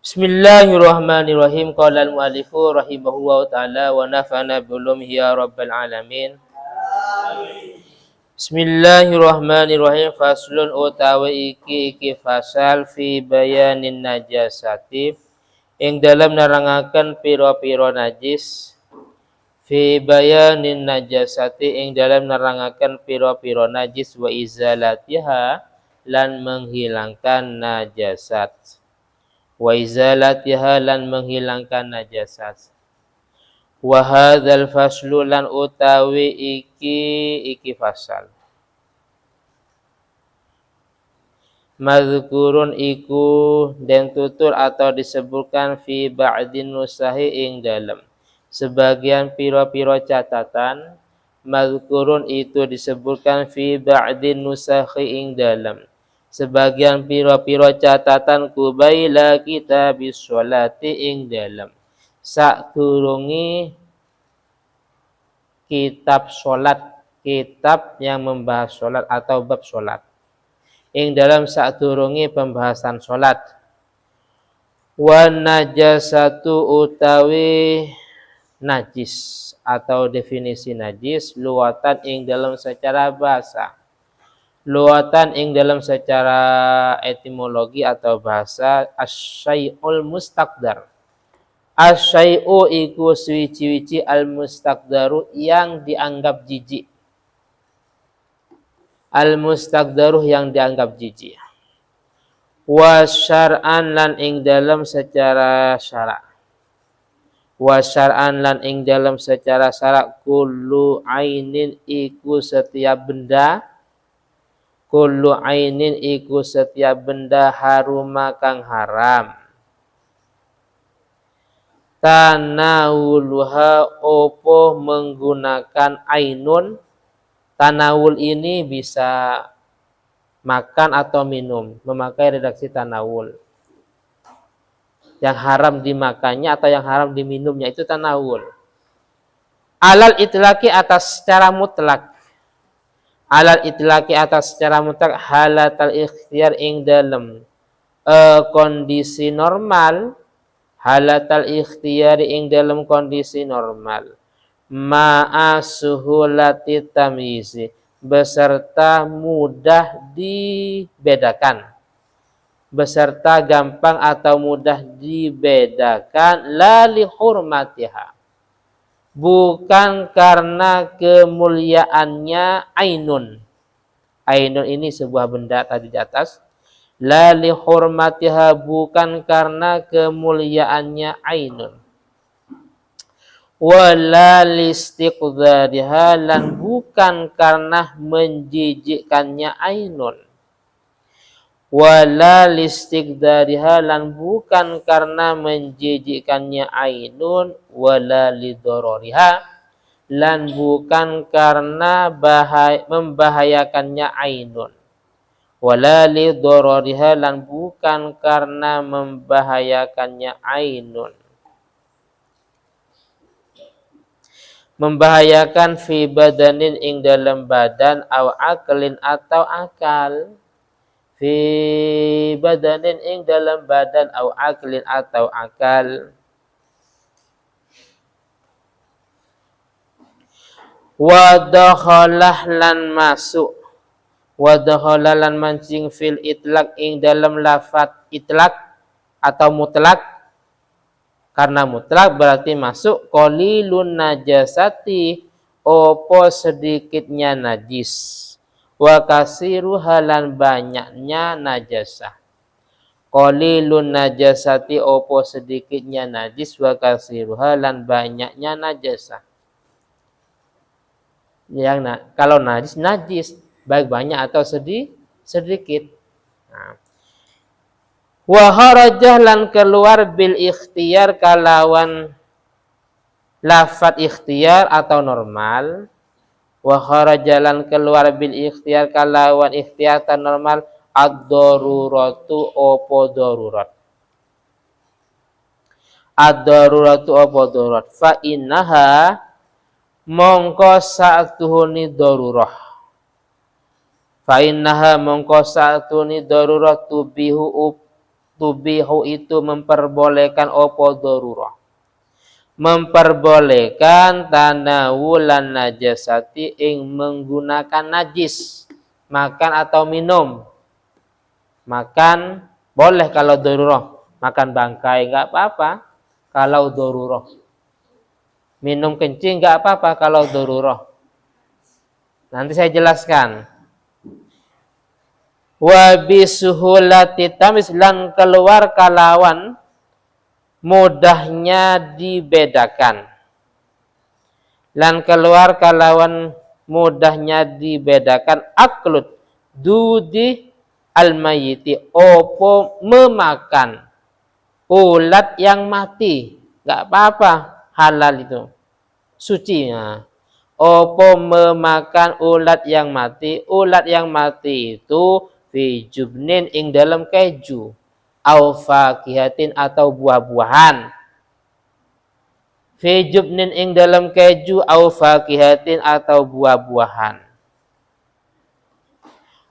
Bismillahirrahmanirrahim. Qala al-mu'allifu rahimahullahu ta'ala wa nafa'ana bi'ulumihi ya rabbal alamin. Bismillahirrahmanirrahim. Faslun utawi iki fasal fi bayanin najasati ing dalam nerangaken pira-pira najis. Fi bayanin najasati ing dalam nerangaken pira-pira najis wa izalatiha lan menghilangkan najasat. Wa izalatiha lan menghilangkan najasat. Wa hadzal faslu lan utawi iki fasal. Mazkurun iku den tutur atau disebutkan fi ba'din nusahi ing dalem sebagian pira-pira catatan. Mazkurun itu disebutkan fi ba'din nusahi ing dalem sebagian pira-pira catatan kubaila kitabis sholati ing dalem sadurunge kitab sholat, kitab yang membahas sholat atau bab sholat. Ing dalam sadurunge pembahasan sholat. Wan najasatu utawi najis atau definisi najis luwatan ing dalam secara bahasa. Luwatan ing dalam secara etimologi atau bahasa asyai'ul mustaqdar. Asyai'u iku suci-suci al-mustaqdaru yang dianggap jijik. Al-mustaqdaru yang dianggap jijik. Wa syar'an lan ing dalam secara syara'. Wa syar'an lan ing dalam secara syara' kullu ainin iku setiap benda. Kullu ainin iku setiap benda haruma kang haram. Tanawuluha opo menggunakan ainun. Tanawul ini bisa makan atau minum. Memakai redaksi tanawul. Yang haram dimakannya atau yang haram diminumnya itu tanawul. Alal itlaki atas secara mutlak. Alal itlaki atas secara mutlak halatal ikhtiyar ing dalem kondisi normal. Halatal ikhtiyar ing dalem kondisi normal. Ma'a suhulati tamyizi beserta mudah dibedakan. Beserta gampang atau mudah dibedakan la li hurmatiha. Bukan karena kemuliaannya ainun. Ainun ini sebuah benda tadi di atas. La li hurmatiha bukan karena kemuliaannya ainun. Wala listiqdariha lan bukan karena menjijikkannya ainun. Wala listiqdariha lan bukan karena menjijikkannya ainun. Wala lidororiha lan bukan karena membahayakannya ainun. Wala lidororiha lan bukan karena membahayakannya ainun. Membahayakan fi badanin ing dalam badan aw aklin atau akal. Fi badanin ing dalam badan aw aklin atau akal. Wadakhalah lan masuk. Wadakhalah lan mancing fil itlak ing dalam lafat itlak atau mutlak. Karena mutlak berarti masuk qalilun najasati opo sedikitnya najis wa kasiruha lan banyaknya najasah. Qalilun najasati opo sedikitnya najis wa kasiruha lan banyaknya najasah. Kalau najis baik banyak atau sedikit. Nah. Wa kharajah lan keluar bil ikhtiyar kalawan lafat ikhtiyar atau normal. Wa kharajah lan keluar bil ikhtiyar kalawan ikhtiyar atau normal ad-daruratu opo darurat. Ad-daruratu opo darurat. Fa innaha mongko sa'tuhuni darurah. Fa innaha mongko sa'tuhuni darurah tubihu tubihu itu memperbolehkan opo darurah. Memperbolehkan tanawulan najasati ing menggunakan najis, makan atau minum. Makan boleh kalau darurah, makan bangkai enggak apa-apa kalau darurah. Minum kencing enggak apa-apa kalau darurah. Nanti saya jelaskan. Wa bisuhulati tamis lan keluar kalawan mudahnya dibedakan. Lan keluar kalawan mudahnya dibedakan aklut dudi al-mayyiti opo memakan ulat yang mati. Enggak apa-apa, halal itu. Suci ya. Opo memakan ulat yang mati. Ulat yang mati itu fi jubnin ing dalam keju. Au fakihatin atau buah-buahan. Fi jubnin ing dalam keju au fakihatin atau buah-buahan.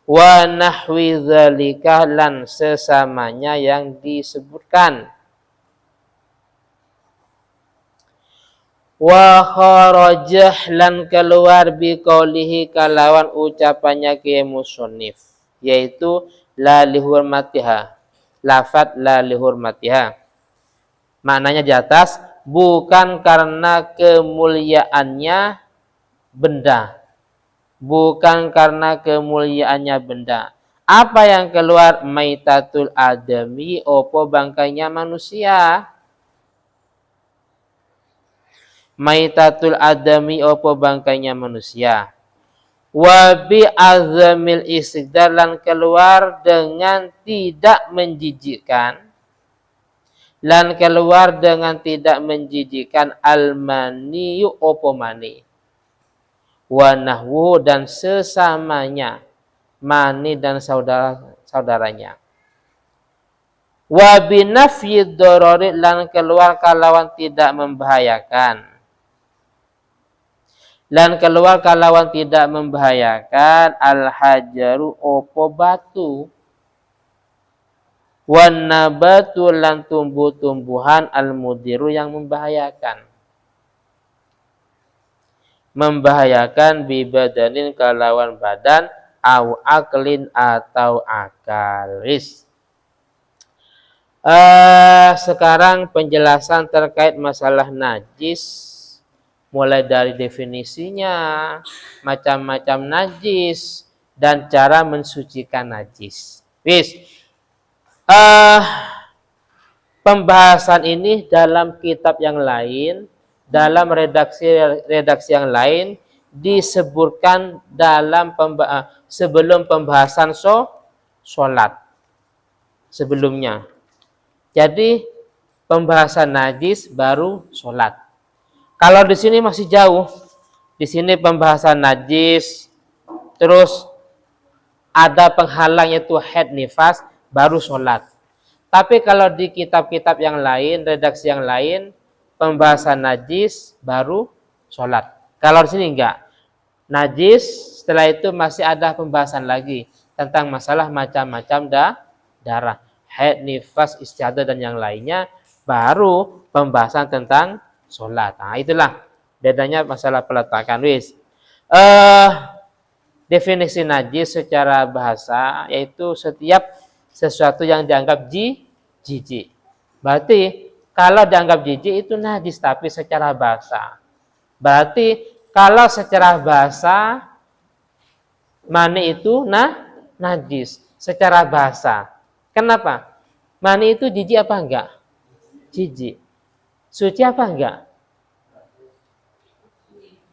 Wa nahwi dzalika lan sesamanya yang disebutkan. Wa kharajah lan keluar biqaulihi kalawan ucapannya Kiai Musannif, yaitu la lihurmatiha. Lafat la lihurmatiha. Maknanya di atas, bukan karena kemuliaannya benda. Bukan karena kemuliaannya benda. Apa yang keluar? Maitatul adami, opo bangkainya manusia. Maitatul adami, opo bangkainya manusia. Wabi azamil istiqdar lan keluar dengan tidak menjijikkan. Lan keluar dengan tidak menjijikkan al-maniyu opo mani. Wa nahwu dan sesamanya. Mani dan saudaranya. Wa binafyid dorori lan keluar kalawan tidak membahayakan. Dan keluar kalawan tidak membahayakan al-hajaru opo batu. Wan nabatu lan tumbuh-tumbuhan al-mudiru yang membahayakan. Membahayakan bibadanin kalawan badan au aklin atau akalis. Sekarang penjelasan terkait masalah najis. Mulai dari definisinya, macam-macam najis, dan cara mensucikan najis. Pembahasan ini dalam kitab yang lain, dalam redaksi yang lain, disebutkan dalam sebelum pembahasan sholat. Sebelumnya. Jadi, pembahasan najis baru sholat. Kalau di sini masih jauh, di sini pembahasan najis, terus ada penghalang yaitu haid nifas, baru sholat. Tapi kalau di kitab-kitab yang lain, redaksi yang lain, pembahasan najis, baru sholat. Kalau di sini enggak. Najis, setelah itu masih ada pembahasan lagi tentang masalah macam-macam darah. Haid, nifas, istihadah, dan yang lainnya, baru pembahasan tentang sholat. Nah, itulah bedanya masalah peletakan. Definisi najis secara bahasa yaitu setiap sesuatu yang dianggap jijik. Berarti kalau dianggap jijik itu najis, tapi secara bahasa. Berarti kalau secara bahasa mani itu najis secara bahasa. Kenapa? Mani itu jijik apa enggak? Jijik. Suci apa enggak?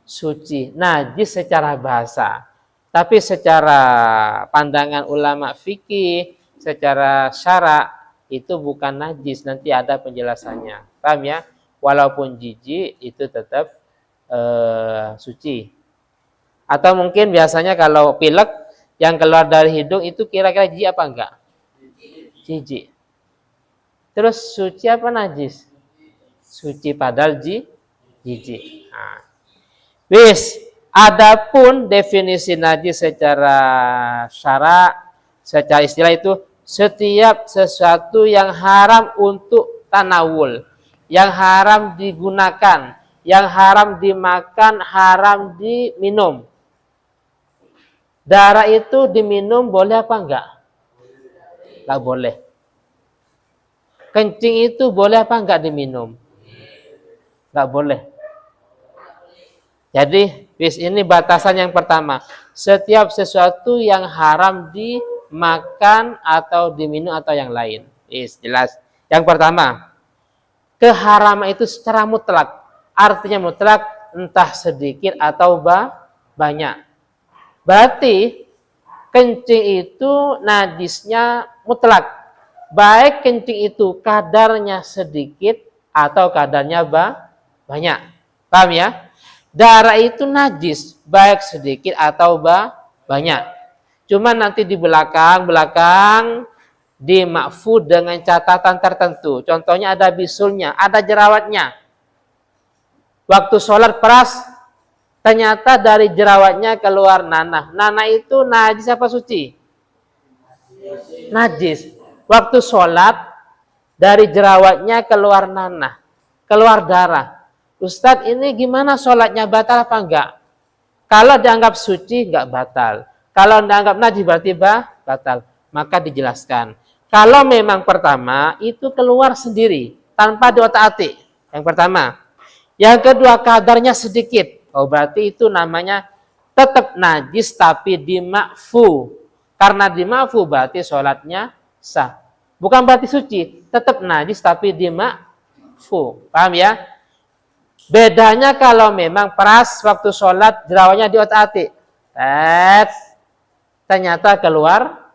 Suci. Najis secara bahasa. Tapi secara pandangan ulama fikih, secara syara, itu bukan najis. Nanti ada penjelasannya. Paham ya? Walaupun jijik, itu tetap suci. Atau mungkin biasanya kalau pilek, yang keluar dari hidung, itu kira-kira jijik apa enggak? Jijik. Terus suci apa najis? Suci padahal jijik. Nah. Adapun definisi najis secara syara, secara istilah itu setiap sesuatu yang haram untuk tanawul, yang haram digunakan, yang haram dimakan, haram diminum. Darah itu diminum boleh apa enggak? Enggak boleh. Kencing itu boleh apa enggak diminum? Enggak boleh. Jadi, ini batasan yang pertama. Setiap sesuatu yang haram dimakan atau diminum atau yang lain. Jelas. Yang pertama, keharaman itu secara mutlak. Artinya mutlak entah sedikit atau banyak. Berarti kencing itu najisnya mutlak. Baik kencing itu kadarnya sedikit atau kadarnya banyak. Paham ya? Darah itu najis, baik sedikit atau banyak. Cuma nanti di belakang dimakfu dengan catatan tertentu. Contohnya ada bisulnya, ada jerawatnya. Waktu sholat peras, ternyata dari jerawatnya keluar nanah. Nanah itu najis apa suci? Najis. Waktu sholat, dari jerawatnya keluar nanah, keluar darah. Ustadz, ini gimana sholatnya, batal apa enggak? Kalau dianggap suci, enggak batal. Kalau dianggap najis, berarti batal. Maka dijelaskan. Kalau memang pertama, itu keluar sendiri, tanpa diotak-atik. Yang pertama. Yang kedua, kadarnya sedikit. Oh, berarti itu namanya tetap najis, tapi dimakfu. Karena dimakfu, berarti sholatnya sah. Bukan berarti suci, tetap najis, tapi dimakfu. Paham ya? Bedanya kalau memang peras waktu sholat jerawatnya diotak-atik, ternyata keluar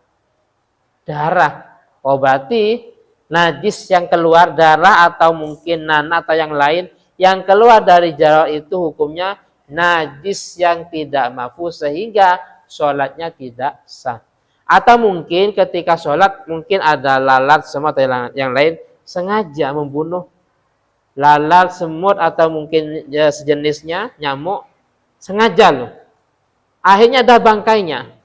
darah. Oh, berarti najis yang keluar darah atau mungkin nanah atau yang lain yang keluar dari jerawat itu hukumnya najis yang tidak makfu sehingga sholatnya tidak sah. Atau mungkin ketika sholat mungkin ada lalat semut atau yang lain sengaja membunuh lalat, semut atau mungkin ya, sejenisnya, nyamuk, sengaja loh. Akhirnya ada bangkainya.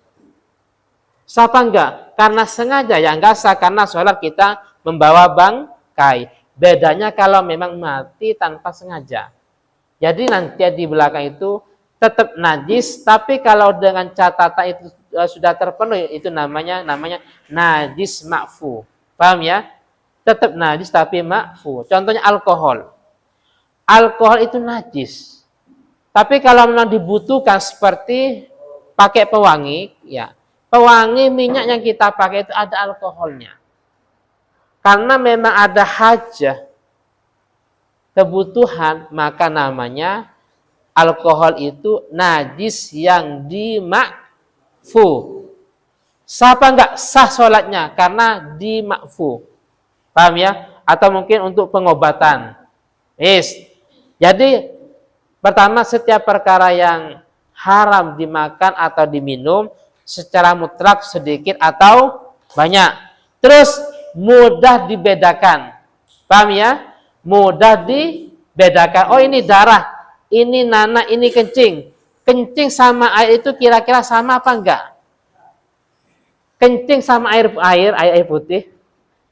Sah apa enggak? Karena sengaja ya enggak sah, karena sholat kita membawa bangkai. Bedanya kalau memang mati tanpa sengaja. Jadi nanti di belakang itu tetap najis, tapi kalau dengan catatan itu sudah terpenuhi, itu namanya najis makfu. Paham ya? Tetap najis tapi makfu. Contohnya alkohol. Alkohol itu najis. Tapi kalau memang dibutuhkan seperti pakai pewangi, ya. Pewangi minyak yang kita pakai itu ada alkoholnya. Karena memang ada hajah, kebutuhan, maka namanya alkohol itu najis yang dimakfu. Sah apa enggak? Sah sholatnya karena dimakfu. Paham ya? Atau mungkin untuk pengobatan. Jadi pertama, setiap perkara yang haram dimakan atau diminum secara mutlak sedikit atau banyak. Terus mudah dibedakan. Paham ya? Mudah dibedakan. Oh, ini darah, ini nanah, ini kencing. Kencing sama air itu kira-kira sama apa enggak? Kencing sama air putih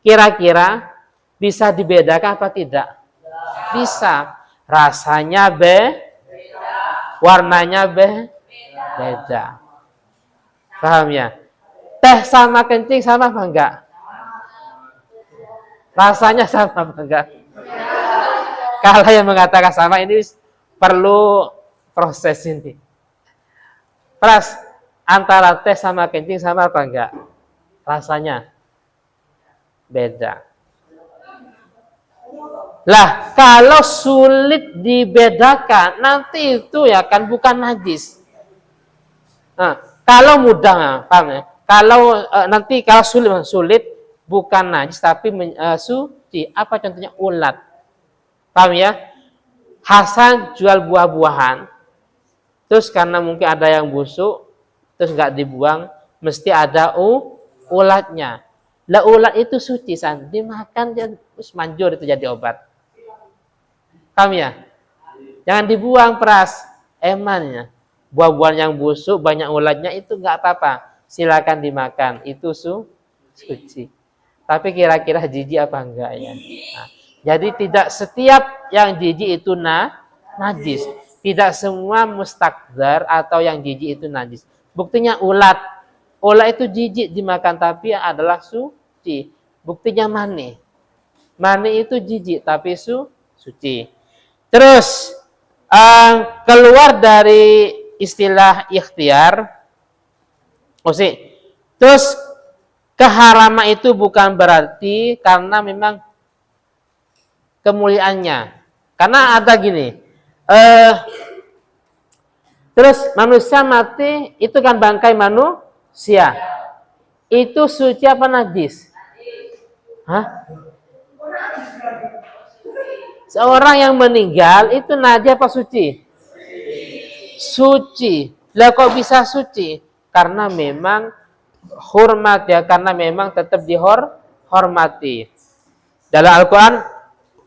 kira-kira bisa dibedakan apa tidak? Bisa. Rasanya warnanya beda. Paham ya? Teh sama kencing sama apa enggak? Rasanya sama apa enggak? Kalau yang mengatakan sama ini perlu proses ini. Pras, antara teh sama kencing sama apa enggak? Rasanya beda. Lah, kalau sulit dibedakan, nanti itu ya kan bukan najis. Nah, kalau mudah, paham ya? Kalau nanti kalau sulit bukan najis tapi suci. Apa contohnya? Ulat. Paham ya? Hasan jual buah-buahan, terus karena mungkin ada yang busuk, terus nggak dibuang, mesti ada ulatnya. Lah, ulat itu suci, san, dimakan terus manjur itu jadi obat. Paham ya? Jangan dibuang peras, emannya. Buah-buahan yang busuk banyak ulatnya itu nggak apa-apa, silakan dimakan. Itu suci. Tapi kira-kira jijik apa enggak ya? Nah, jadi tidak setiap yang jijik itu najis. Tidak semua mustakdzar atau yang jijik itu najis. Buktinya ulat. Ulat itu jijik dimakan tapi adalah suci. Buktinya mani. Mani itu jijik tapi suci. Terus keluar dari istilah ikhtiar. Terus keharaman itu bukan berarti karena memang kemuliaannya. Karena ada gini. Terus manusia mati itu kan bangkai manusia. Itu suci apa najis? Hah? Seorang yang meninggal itu najis apa suci? Suci. Lah kok bisa suci? Karena memang hormat ya, karena memang tetap dihormati. Dalam Al-Quran,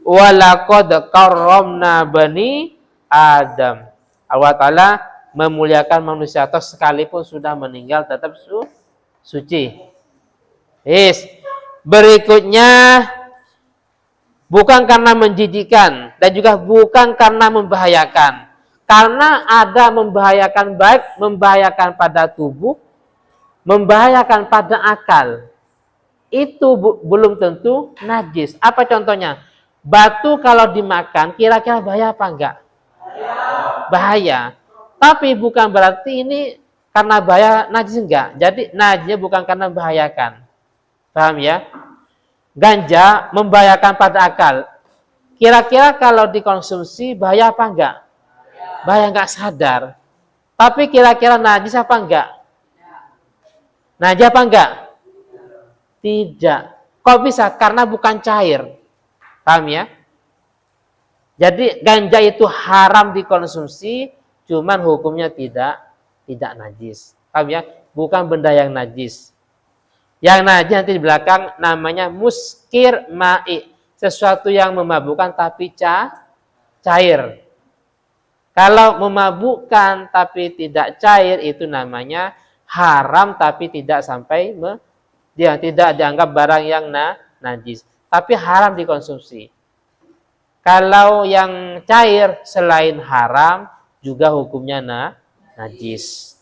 walaqad karramna bani Adam. Allah Ta'ala memuliakan manusia atau sekalipun sudah meninggal tetap suci. Berikutnya, bukan karena menjijikkan dan juga bukan karena membahayakan. Karena ada membahayakan baik, membahayakan pada tubuh, membahayakan pada akal. Itu belum tentu najis. Apa contohnya? Batu kalau dimakan kira-kira bahaya apa enggak? Bahaya. Tapi bukan berarti ini karena bahaya najis enggak. Jadi najisnya bukan karena membahayakan. Paham ya? Ganja membahayakan pada akal. Kira-kira kalau dikonsumsi bahaya apa enggak? Bahaya enggak sadar. Tapi kira-kira najis apa enggak? Najis apa enggak? Tidak. Kok bisa? Karena bukan cair. Paham ya? Jadi ganja itu haram dikonsumsi, cuman hukumnya tidak najis. Paham ya? Bukan benda yang najis. Yang najis nanti di belakang namanya muskir ma'i. Sesuatu yang memabukkan tapi cair. Kalau memabukkan tapi tidak cair itu namanya haram tapi tidak sampai tidak dianggap barang yang najis. Tapi haram dikonsumsi. Kalau yang cair selain haram juga hukumnya najis.